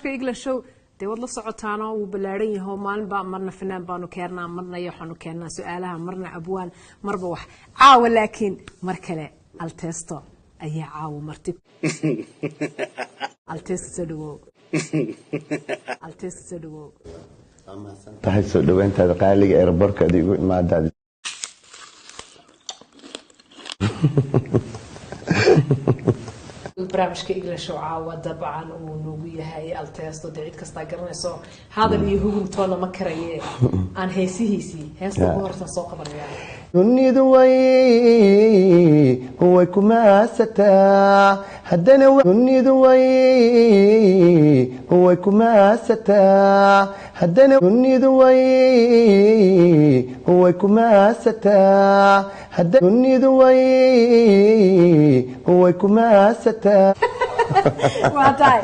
English show dee wad la socotaana uu balaaran yahay maalin baa marna fanaan baanu keenaa marna yaxanu keenaa su'aalaha marna abwaan marba wax caawa laakiin mar kale altesto ayaa caawa marti altesto dhawo tahay soo dhawaantaada qaaliga airportka adigu imaadaad barnaamijka English oo caawa dabcan uu noogu yahay altesto dicid kasta garanayso hadal iyo hubintoona ma karaye aan heesihiisii heesta ugu horta soo qabanaya dunidu way kuma asataa haddana dunidu way kuma asataa haddana dunidu way kuma asataa haddana dunidu way kuma asataa waa tahay